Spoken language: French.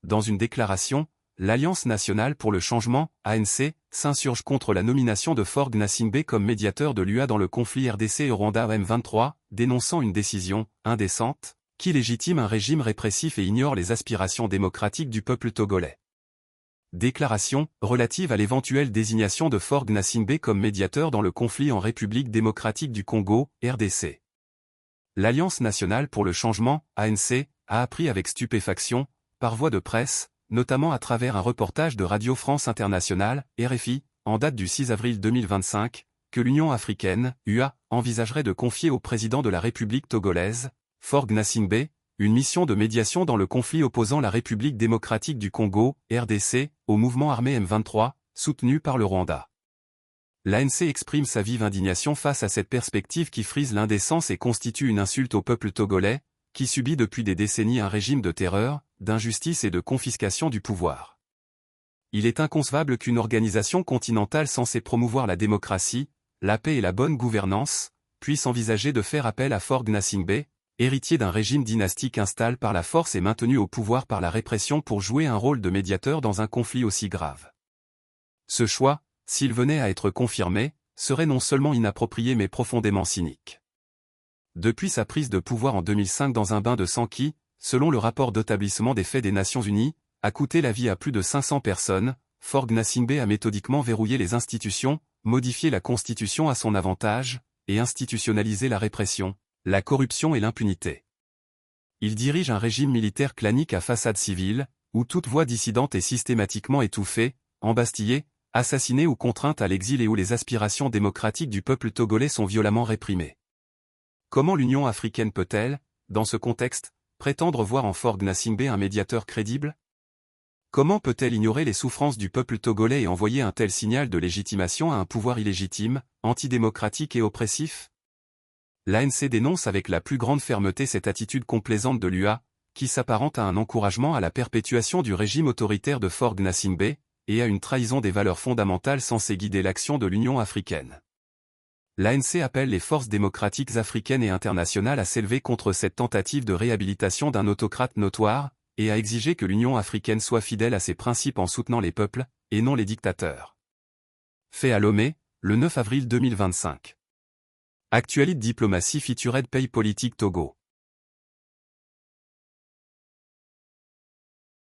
Dans une déclaration, l'Alliance nationale pour le changement, ANC, s'insurge contre la nomination de Faure Gnassingbé comme médiateur de l'UA dans le conflit RDC et Rwanda M23, dénonçant une décision indécente qui légitime un régime répressif et ignore les aspirations démocratiques du peuple togolais. Déclaration relative à l'éventuelle désignation de Faure Gnassingbé comme médiateur dans le conflit en République démocratique du Congo, RDC. L'Alliance nationale pour le changement, ANC, a appris avec stupéfaction, par voie de presse, notamment à travers un reportage de Radio France Internationale, RFI, en date du 6 avril 2025, que l'Union africaine, UA, envisagerait de confier au président de la République togolaise, Faure Gnassingbé, une mission de médiation dans le conflit opposant la République démocratique du Congo, RDC, au mouvement armé M23, soutenu par le Rwanda. L'ANC exprime sa vive indignation face à cette perspective qui frise l'indécence et constitue une insulte au peuple togolais, qui subit depuis des décennies un régime de terreur, d'injustice et de confiscation du pouvoir. Il est inconcevable qu'une organisation continentale censée promouvoir la démocratie, la paix et la bonne gouvernance, puisse envisager de faire appel à Faure Gnassingbé, héritier d'un régime dynastique installé par la force et maintenu au pouvoir par la répression pour jouer un rôle de médiateur dans un conflit aussi grave. Ce choix, s'il venait à être confirmé, serait non seulement inapproprié mais profondément cynique. Depuis sa prise de pouvoir en 2005 dans un bain de sang qui, selon le rapport d'établissement des faits des Nations Unies, a coûté la vie à plus de 500 personnes, Faure Gnassingbé a méthodiquement verrouillé les institutions, modifié la Constitution à son avantage, et institutionnalisé la répression, la corruption et l'impunité. Il dirige un régime militaire clanique à façade civile, où toute voix dissidente est systématiquement étouffée, embastillée, assassinée ou contrainte à l'exil et où les aspirations démocratiques du peuple togolais sont violemment réprimées. Comment l'Union africaine peut-elle, dans ce contexte, prétendre voir en Faure Gnassingbé un médiateur crédible? Comment peut-elle ignorer les souffrances du peuple togolais et envoyer un tel signal de légitimation à un pouvoir illégitime, antidémocratique et oppressif? L'ANC dénonce avec la plus grande fermeté cette attitude complaisante de l'UA, qui s'apparente à un encouragement à la perpétuation du régime autoritaire de Faure Gnassingbé, et à une trahison des valeurs fondamentales censées guider l'action de l'Union africaine. L'ANC appelle les forces démocratiques africaines et internationales à s'élever contre cette tentative de réhabilitation d'un autocrate notoire, et à exiger que l'Union africaine soit fidèle à ses principes en soutenant les peuples, et non les dictateurs. Fait à Lomé, le 9 avril 2025. Actualité diplomatie featured Pays politique Togo.